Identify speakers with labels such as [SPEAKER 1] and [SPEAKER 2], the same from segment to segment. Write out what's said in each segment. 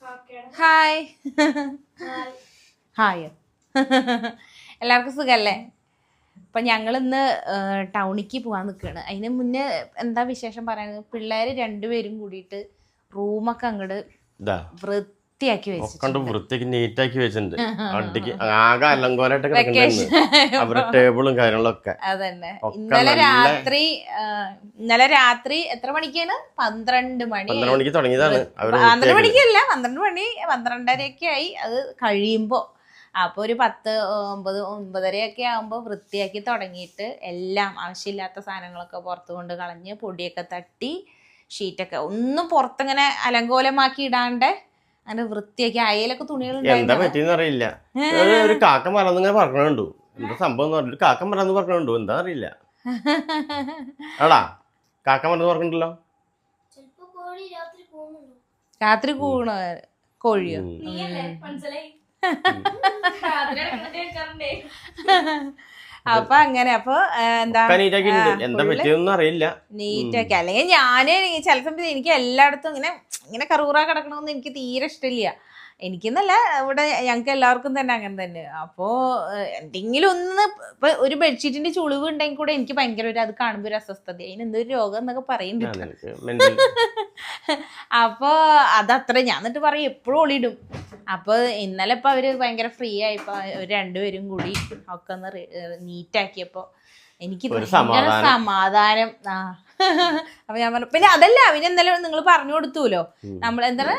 [SPEAKER 1] Hi hi എല്ലാവർക്കും സുഖല്ലേ? അപ്പം ഞങ്ങളിന്ന് ടൗണിലേക്ക് പോകാൻ നിൽക്കുകയാണ്. അതിന് മുന്നേ എന്താ വിശേഷം പറയുന്നത്, പിള്ളേർ രണ്ടുപേരും കൂടിയിട്ട് റൂമൊക്കെ അങ്ങോട്ട് വൃത്തിയാക്കി
[SPEAKER 2] വൃത്തിയാക്കി നീറ്റാക്കി വെച്ചിട്ടുണ്ട്. ആകെ അലങ്കോലായിട്ട് അവരുടെ ടേബിളും കാര്യങ്ങളൊക്കെ.
[SPEAKER 1] അതന്നെ. ഇന്നലെ രാത്രി എത്ര മണിക്കാണ്? 12 മണിക്ക്
[SPEAKER 2] തുടങ്ങിയതാണ്.
[SPEAKER 1] 12 മണിക്കല്ല, 12 മണി 12:30 ആയി. അത് കഴിയുമ്പോ അപ്പോൾ ഒരു 10, 9, 9:30 ആകുമ്പോൾ വൃത്തിയാക്കി തുടങ്ങിയിട്ട് എല്ലാം ആവശ്യമില്ലാത്ത സാധനങ്ങളൊക്കെ പുറത്ത് കൊണ്ട് കളഞ്ഞ് പൊടിയൊക്കെ തട്ടി ഷീറ്റൊക്കെ ഒന്നും പുറത്തിങ്ങനെ അലങ്കോലമാക്കി ഇടാണ്ട് അങ്ങനെ വൃത്തിയാക്കി. അയലൊക്കെ
[SPEAKER 2] എന്താ പറ്റിയെന്ന് അറിയില്ല. ഒരു കാക്ക മറന്നിങ്ങനെ പറഞ്ഞുണ്ടു. എന്താ സംഭവം ഒരു കാക്ക മറന്ന് പറഞ്ഞുണ്ടു. എന്താ അറിയില്ല. ആടാ കാക്ക മറന്ന് പറഞ്ഞിട്ടുണ്ടല്ലോ.
[SPEAKER 1] രാത്രി കൂണോ കോഴിയോ? അപ്പൊ അങ്ങനെ അപ്പൊ എന്താ
[SPEAKER 2] അറിയില്ല,
[SPEAKER 1] നീറ്റാക്കി. അല്ലെങ്കിൽ ഞാന് ചില സമയത്ത് എനിക്ക് എല്ലായിടത്തും ഇങ്ങനെ കറൂറ കിടക്കണമെന്ന് എനിക്ക് തീരെ ഇഷ്ടമില്ല. എനിക്കെന്നല്ല, ഇവിടെ ഞങ്ങൾക്ക് എല്ലാവർക്കും തന്നെ അങ്ങനെ തന്നെ. അപ്പോൾ എന്തെങ്കിലും ഒന്ന് ഇപ്പൊ ഒരു ബെഡ്ഷീറ്റിന്റെ ചുളിവ് ഉണ്ടെങ്കിൽ കൂടെ എനിക്ക് ഭയങ്കര അത് കാണുമ്പോൾ ഒരു അസ്വസ്ഥത. അതിന് എന്തൊരു രോഗം എന്നൊക്കെ പറയുന്നുണ്ട്. അപ്പോൾ അതത്ര ഞാൻ എന്നിട്ട് പറയും എപ്പോഴും ഒളിയിടും. അപ്പോൾ ഇന്നലെ ഇപ്പൊ അവര് ഭയങ്കര ഫ്രീ ആയിപ്പോ രണ്ടുപേരും കൂടി ഒക്കെ ഒന്ന് നീറ്റാക്കിയപ്പോ എനിക്ക് ഭയങ്കര സമാധാനം. അപ്പൊ ഞാൻ പറഞ്ഞു, പിന്നെ അതല്ല അവനെന്തായാലും നിങ്ങൾ പറഞ്ഞു കൊടുത്തുല്ലോ, നമ്മൾ എന്താ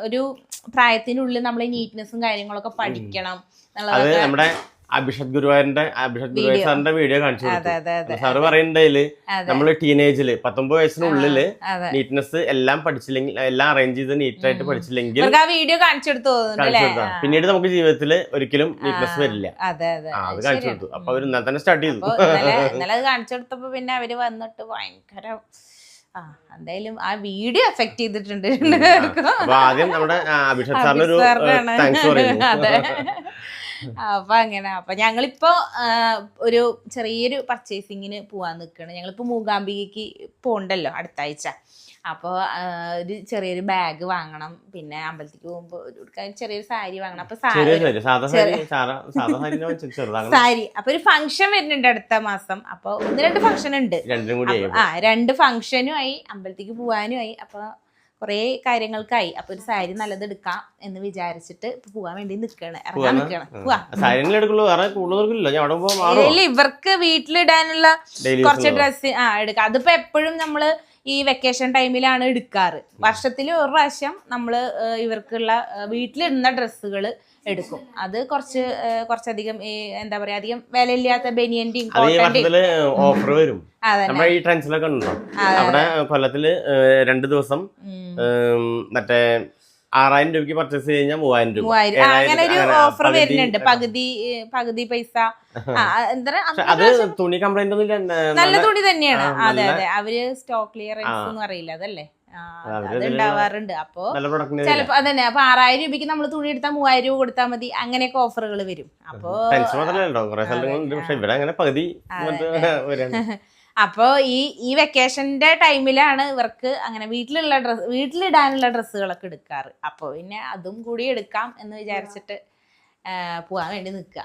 [SPEAKER 1] ഒരു പ്രായത്തിനുള്ളിൽ നമ്മൾ നീറ്റ്നെസ്സും കാര്യങ്ങളൊക്കെ പഠിക്കണം എന്നുള്ളത്.
[SPEAKER 2] അഭിഷേക് ഗുരുവായൂരിന്റെ സാറിന്റെ വീഡിയോ കാണിച്ചു. സാറ് പറയുന്നുണ്ടെങ്കില് നമ്മള് ടീനേജില് 19 വയസ്സിനുള്ളില് നീറ്റ്നെസ് എല്ലാം പഠിച്ചില്ലെങ്കിൽ, എല്ലാം അറേഞ്ച് ചെയ്ത് നീറ്റായിട്ട് പഠിച്ചില്ലെങ്കിൽ
[SPEAKER 1] വീഡിയോ കാണിച്ചെടുത്തു
[SPEAKER 2] പിന്നീട് നമുക്ക് ജീവിതത്തിൽ ഒരിക്കലും നീറ്റ്നെസ് വരില്ല. അത് കാണിച്ചു കൊടുത്തു. അപ്പൊ അവര് ഇന്നലെ തന്നെ സ്റ്റാർട്ട് ചെയ്തു.
[SPEAKER 1] ഇന്നലെ അത് കാണിച്ചു കൊടുത്തപ്പോ പിന്നെ അവര് വന്നിട്ട് ഭയങ്കര എന്തായാലും ആ വീഡിയോ എഫക്ട് ചെയ്തിട്ടുണ്ട്.
[SPEAKER 2] ആദ്യം നമ്മുടെ അഭിഷേക് സാറിന് ഒരു താങ്ക്സ് പറയുന്നു.
[SPEAKER 1] അതെ. അപ്പൊ അങ്ങനെ അപ്പൊ ഞങ്ങളിപ്പോ ഒരു ചെറിയൊരു പർച്ചേസിങ്ങിന് പോവാൻ നിൽക്കണം. ഞങ്ങളിപ്പോ മൂകാംബികയ്ക്ക് പോണ്ടല്ലോ അടുത്ത ആഴ്ച. അപ്പോൾ ഒരു ചെറിയൊരു ബാഗ് വാങ്ങണം. പിന്നെ അമ്പലത്തിക്ക് പോകുമ്പോ ചെറിയൊരു സാരി വാങ്ങണം. അപ്പൊ സാരി അപ്പൊ ഒരു ഫംഗ്ഷൻ വരുന്നുണ്ട് അടുത്ത മാസം. അപ്പൊ 1-2 ഫംഗ്ഷൻ ഉണ്ട്. 2 ഫംഗ്ഷനും ആയി, അമ്പലത്തിക്ക് പോവാനും ആയി. അപ്പൊ കുറെ കാര്യങ്ങൾക്കായി. അപ്പൊ ഒരു സാരി നല്ലത് എടുക്കാം എന്ന് വിചാരിച്ചിട്ട് പോവാൻ വേണ്ടി നിൽക്കാണ്, ഇറങ്ങാൻ നിൽക്കണം. ഇവർക്ക് വീട്ടിലിടാനുള്ള കുറച്ച് ഡ്രസ്സ് എടുക്കാം. അതിപ്പോ എപ്പോഴും നമ്മള് ഈ വെക്കേഷൻ ടൈമിലാണ് എടുക്കാറ്. വർഷത്തിൽ ഒരു പ്രാവശ്യം നമ്മള് ഇവർക്കുള്ള വീട്ടിലിടുന്ന ഡ്രസ്സുകൾ എടുക്കും. അത് കുറച്ചധികം എന്താ പറയാ, അധികം വിലയില്ലാത്ത ബനിയന്റെയും
[SPEAKER 2] ഓഫർ വരും. നമ്മുടെ ഈ ട്രെൻഡ്സിലൊക്കെ ഉണ്ടോ? അവിടെ കൊല്ലത്തില് 2 ദിവസം മറ്റേ 6000 രൂപയ്ക്ക് പർച്ചേസ് കഴിഞ്ഞാൽ 3000 രൂപ
[SPEAKER 1] അങ്ങനെ ഒരു ഓഫർ വരുന്നുണ്ട്. പകുതി പൈസ.
[SPEAKER 2] അത് തുണി കംപ്ലൈന്റ് ഒന്നും
[SPEAKER 1] നല്ല തുണി തന്നെയാണ്. അതെ അതെ, അവര് സ്റ്റോക്ക് ക്ലിയറൻസ് ഒന്നും അറിയില്ല, അതല്ലേ അത് ഉണ്ടാവാറുണ്ട്. അപ്പൊ ചിലപ്പോ അതന്നെ, അപ്പൊ 6000 രൂപയ്ക്ക് നമ്മൾ തുണി എടുത്താൽ 3000 രൂപ കൊടുത്താൽ മതി. അങ്ങനെയൊക്കെ ഓഫറുകൾ വരും. അപ്പൊ അപ്പൊ ഈ വെക്കേഷന്റെ ടൈമിലാണ് ഇവർക്ക് അങ്ങനെ വീട്ടിലിടാനുള്ള ഡ്രസ്സുകളൊക്കെ എടുക്കാറ്. അപ്പൊ പിന്നെ അതും കൂടി എടുക്കാം എന്ന് വിചാരിച്ചിട്ട് പോവാൻ വേണ്ടി നിക്കുക.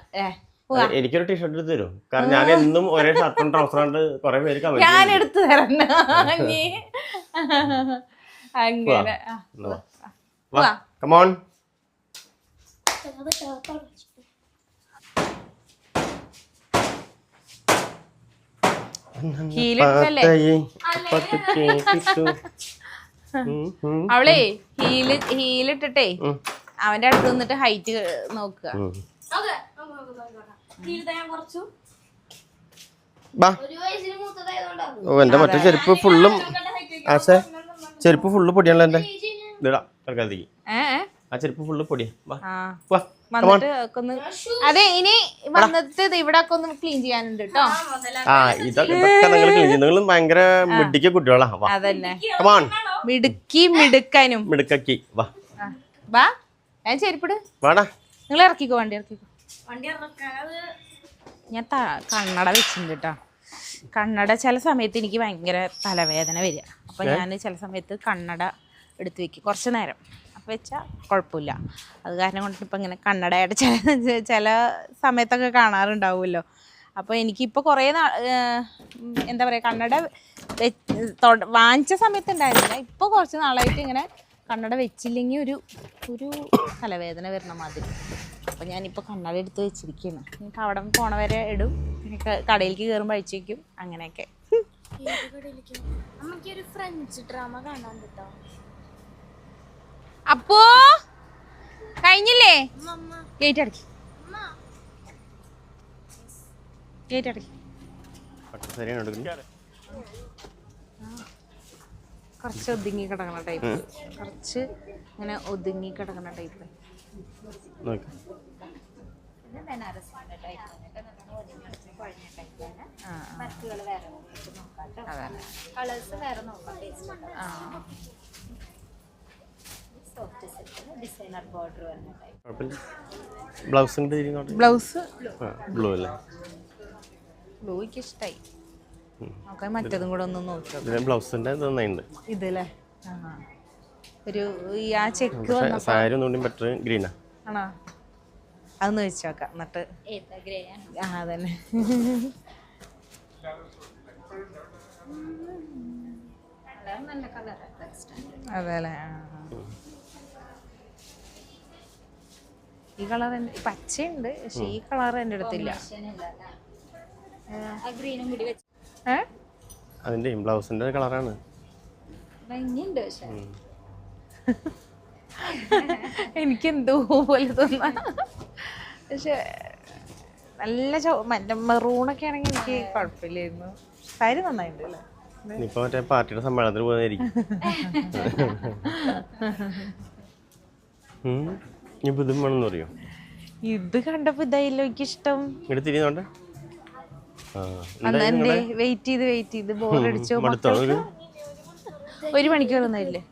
[SPEAKER 2] എനിക്കൊരു ടീഷർട്ട് എടുത്ത് തരും. കാരണം ഞാൻ എന്നും ഒരേ ഷർട്ടും ട്രൗസറാണ്ട് കുറെ പേര്
[SPEAKER 1] ഞാൻ എടുത്തു തരണം. അങ്ങനെ
[SPEAKER 2] കമോൺ.
[SPEAKER 1] അവളെ ഹീലിട്ടിട്ടേ അവന്റെ അടുത്ത് നിന്നിട്ട് ഹൈറ്റ് നോക്കുക.
[SPEAKER 2] എന്റെ മറ്റേ ചെരുപ്പ് ഫുള്ളും പൊടിയാണല്ലോ. എന്റെ ആ ചെരുപ്പ് ഫുള്ള് പൊടിയാ.
[SPEAKER 1] അതെ, ഇനി വന്നിട്ട് ഇവിടെ ഒക്കെ ഒന്ന് ക്ലീൻ ചെയ്യാനുണ്ട് കേട്ടോ.
[SPEAKER 2] ഇതൊക്കെ നിങ്ങൾ ക്ലീൻ ചെയ്യും. നിങ്ങൾ ഭയങ്കര മിടുക്കിയ കുട്ടികളാ.
[SPEAKER 1] അതന്നെ, മിടുക്കാനും
[SPEAKER 2] മിടുക്കി.
[SPEAKER 1] വാ ഞാൻ ചെരുപ്പിട്.
[SPEAKER 2] വാടാ,
[SPEAKER 1] നിങ്ങൾ ഇറക്കിക്കോ, വണ്ടി ഇറക്കിക്കോ. ഞാൻ കണ്ണട വെച്ചിട്ടുണ്ട് കേട്ടോ. കണ്ണട ചില സമയത്ത് എനിക്ക് ഭയങ്കര തലവേദന വരിക. അപ്പൊ ഞാൻ ചില സമയത്ത് കണ്ണട എടുത്ത് വെക്കും കുറച്ച് നേരം. വെച്ചാൽ കുഴപ്പമില്ല. അത് കാരണം കൊണ്ട് ഇപ്പം ഇങ്ങനെ കണ്ണടയായിട്ട് ചില സമയത്തൊക്കെ കാണാറുണ്ടാവുമല്ലോ. അപ്പോൾ എനിക്കിപ്പോൾ കുറേ എന്താ പറയുക, കണ്ണട വാങ്ങിച്ച സമയത്ത് ഉണ്ടായിരുന്നില്ല. ഇപ്പോൾ കുറച്ച് നാളായിട്ട് ഇങ്ങനെ കണ്ണട വെച്ചില്ലെങ്കിൽ ഒരു തലവേദന വരണ മാതിരി. അപ്പോൾ ഞാനിപ്പോൾ കണ്ണട എടുത്ത് വെച്ചിരിക്കുകയാണ്. എനിക്ക് അവിടെ പോണ വരെ ഇടും, പിന്നെ കടയിലേക്ക് കയറുമ്പോൾ അഴിച്ചു വയ്ക്കും, അങ്ങനെയൊക്കെ.
[SPEAKER 3] ഫ്രഞ്ച് ഡ്രാമ കാണാൻ കേട്ടോ.
[SPEAKER 1] അപ്പോ കഴിഞ്ഞില്ലേ? ഗേറ്റ് അടക്കി, ഗേറ്റ് അടക്കി. കുറച്ച് ഒതുങ്ങി കിടക്കണ ടൈപ്പ്, കുറച്ച് ഇങ്ങനെ ഒതുങ്ങി കിടക്കണ ടൈപ്പ്. ബ്ലൗസ്
[SPEAKER 2] ബ്ലൂ അല്ലേ?
[SPEAKER 1] ബ്ലൂക്ക് ഇഷ്ടായി. നോക്കാൻ മറ്റതും കൂടെ ഒന്ന് നോക്കാം.
[SPEAKER 2] ബ്ലൗസിന്റെ
[SPEAKER 1] ഇതല്ലേ ഒരു ആ ചെക്ക്
[SPEAKER 2] സാരി ഒന്നുകൂടി ബെറ്റർ ഗ്രീനാ
[SPEAKER 1] ആണോ? അതൊന്ന് വെച്ച് നോക്കാം എന്നിട്ട്. ആ അതന്നെ. അതെല്ലേ. ഈ കളർ പച്ചയുണ്ട്, പക്ഷെ ഈ കളർ എൻ്റെ അടുത്തില്ല.
[SPEAKER 2] അതിന്റെ ബ്ലൗസിന്റെ കളറാണ്.
[SPEAKER 1] എനിക്കെന്തോ പോലെ തോന്നാ. പക്ഷെ നല്ല മറ്റേ മെറൂണൊക്കെ ആണെങ്കിൽ എനിക്ക് കുഴപ്പമില്ലായിരുന്നു. സാരി നന്നായിട്ടുണ്ട് അല്ലേ?
[SPEAKER 2] ഇപ്പൊ മറ്റേ പാർട്ടിയുടെ സമ്മേളനത്തിന് പോകുന്നതായിരിക്കും. ഇതും വേണമെന്ന് പറയോ?
[SPEAKER 1] ഇത് കണ്ടപ്പോ ഇതായില്ലോ എനിക്കിഷ്ടം.
[SPEAKER 2] ഇവിടെ തിരിഞ്ഞോട്ടെ.
[SPEAKER 1] വെയിറ്റ് ചെയ്ത് ബോറടിച്ചോ? 1 മണിക്കൂർ ഒന്നായില്ലേ?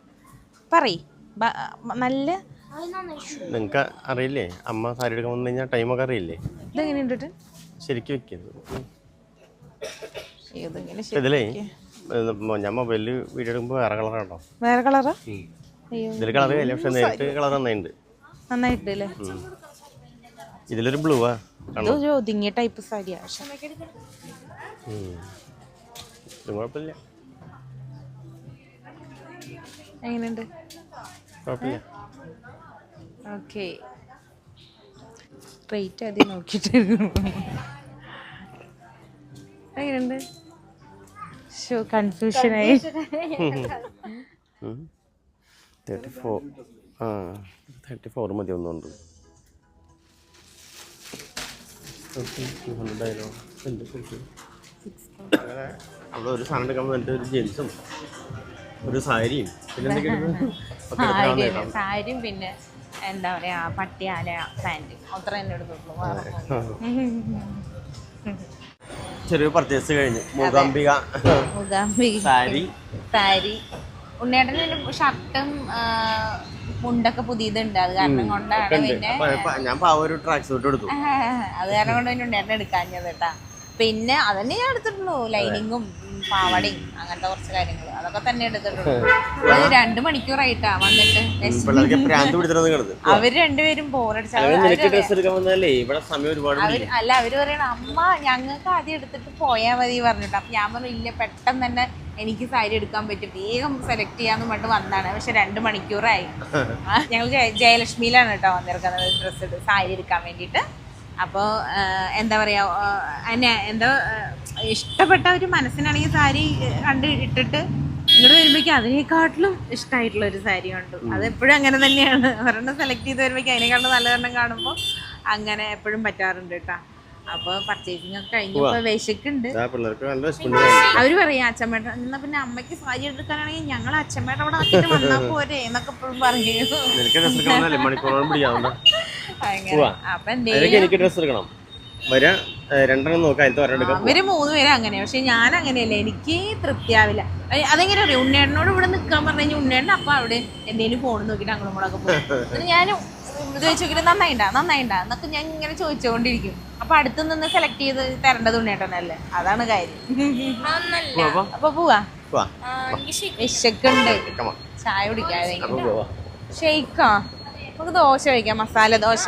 [SPEAKER 1] പറയ്. നല്ല
[SPEAKER 2] നിങ്ങക്ക് അറിയില്ലേ, അമ്മ സാരി എടുക്കാൻ വന്നു കഴിഞ്ഞാൽ ടൈമൊക്കെ അറിയില്ലേ?
[SPEAKER 1] ഇതെങ്ങനെയുണ്ട്
[SPEAKER 2] ശരിക്കും വെക്കുന്നത്? ഇതിലേ ഞാൻ മൊബൈലില് വീഡിയോ എടുക്കുമ്പോ വേറെ കളറാണോ?
[SPEAKER 1] വേറെ കളറാ?
[SPEAKER 2] ഇതില് കളർ കഴിയില്ല, പക്ഷെ നേരിട്ട് കളർ നന്നായിട്ടുണ്ട്.
[SPEAKER 1] നന്നായിട്ടല്ലേ?
[SPEAKER 2] ഇതിലൊരു ബ്ലൂവാ,
[SPEAKER 1] ഒതുങ്ങിയ ടൈപ്പ് സാരിയാ.
[SPEAKER 2] കുഴപ്പമില്ല.
[SPEAKER 1] എങ്ങനെയുണ്ട്?
[SPEAKER 2] കുഴപ്പമില്ല.
[SPEAKER 1] ഓക്കെ, റേറ്റ് ആദ്യം നോക്കിയിട്ട് എങ്ങനെയുണ്ട്? കൺഫ്യൂഷനായി.
[SPEAKER 2] 34 മതി ഒന്നുണ്ട്. അവിടെ ഒരു സാധനം എടുക്കാൻ എൻ്റെ ഒരു ജീൻസും ഒരു സാരിയും
[SPEAKER 1] സാരിയും പിന്നെ എന്താ പറയാ പട്ടിയാല പാൻറ് അത്ര തന്നെ എടുത്തുള്ളൂ.
[SPEAKER 2] ചെറിയ പർച്ചേസ് കഴിഞ്ഞു. മൂകാംബിക
[SPEAKER 1] സാരി ഉണ്ണേട്ടന് ഷർട്ടും മുണ്ടൊക്കെ പുതിയതുണ്ട്. അത് കാരണം കൊണ്ടാണ് പിന്നെ
[SPEAKER 2] ഞാൻ ഒരു ട്രാക്ക് സൂട്ട് എടുത്തു.
[SPEAKER 1] അത് കാരണം കൊണ്ട് പിന്നെ ഉണ്ണേട്ടൻ എടുക്കാഞ്ഞത് കേട്ടാ. പിന്നെ അതന്നെ ഞാൻ എടുത്തിട്ടുള്ളൂ. ലൈനിങ്ങും പാവടയും അങ്ങനത്തെ കുറച്ച് കാര്യങ്ങൾ അതൊക്കെ തന്നെ എടുത്തിട്ടുള്ളൂ. 2 മണിക്കൂറായിട്ടാ വന്നിട്ട്. അവര് രണ്ടുപേരും ബോറടിച്ചു. അല്ല, അവര് പറയണ അമ്മ ഞങ്ങൾക്ക് ആദ്യം എടുത്തിട്ട് പോയാ മതി പറഞ്ഞിട്ട്. അപ്പൊ ഞാൻ പറഞ്ഞു ഇല്ല, പെട്ടെന്ന് തന്നെ എനിക്ക് സാരി എടുക്കാൻ പറ്റും, വേഗം സെലക്ട് ചെയ്യാന്ന് പറഞ്ഞിട്ട് വന്നാണ്. പക്ഷെ 2 മണിക്കൂറായി. ഞങ്ങൾ ജയലക്ഷ്മിയിലാണ് കേട്ടോ വന്നിരിക്കുന്നത് ഡ്രസ്സ് സാരി എടുക്കാൻ വേണ്ടിയിട്ട്. അപ്പോൾ എന്താ പറയുക, എന്നെ എന്താ ഇഷ്ടപ്പെട്ട ഒരു മനസ്സിനാണെങ്കിൽ സാരി കണ്ട് ഇട്ടിട്ട് ഇങ്ങോട്ട് വരുമ്പോഴേക്കും അതിനേക്കാട്ടിലും ഇഷ്ടമായിട്ടുള്ളൊരു സാരി കണ്ടു. അതെപ്പോഴും അങ്ങനെ തന്നെയാണ്. ഒരെണ്ണം സെലക്ട് ചെയ്ത് വരുമ്പോഴേക്കും അതിനേക്കാളും നല്ലതെണ്ണം കാണുമ്പോൾ അങ്ങനെ എപ്പോഴും പറ്റാറുണ്ട് കേട്ടോ. അപ്പോൾ പർച്ചേസിങ് ഒക്കെ കഴിഞ്ഞപ്പോൾ വിശക്കുണ്ട്. അവര് പറയാം അച്ഛമ്മേട്ട എന്നാ പിന്നെ അമ്മയ്ക്ക് സാരി എടുക്കാനാണെങ്കിൽ ഞങ്ങൾ അച്ഛമ്മേട്ട അവിടെ ആക്കിയിട്ട് വന്നാൽ പോരെ എന്നൊക്കെ എപ്പോഴും പറയും. അപ്പൊ എന്തെങ്കിലും
[SPEAKER 2] അവര്
[SPEAKER 1] 3 പേരും അങ്ങനെ. പക്ഷെ ഞാൻ അങ്ങനെയല്ല, എനിക്ക് തൃപ്തിയാവില്ല. അതെങ്ങനെ അറിയാം, ഉണ്ണേട്ടനോട് ഇവിടെ നിൽക്കാൻ പറഞ്ഞു കഴിഞ്ഞാൽ ഉണ്ണേട്ടൻ അപ്പൊ അവിടെ എന്തെങ്കിലും ഫോൺ നോക്കിയിട്ട് അങ്ങോട്ടും കൂടെ പോകും. ഞാൻ ഇത് വെച്ച് നോക്കിയിട്ട് നന്നായിണ്ടാ എന്നൊക്കെ ഞാൻ ഇങ്ങനെ ചോദിച്ചുകൊണ്ടിരിക്കും. അപ്പൊ അടുത്ത് നിന്ന് സെലക്ട് ചെയ്ത് തരേണ്ടത് ഉണ്ണേട്ടനല്ലേ, അതാണ് കാര്യം. അപ്പൊ പോവാ, വിശക്കുണ്ട്, ചായ കുടിക്കാതെ. ഷെയ്ക്കാ നമുക്ക് ദോശ കഴിക്കാം, മസാല ദോശ.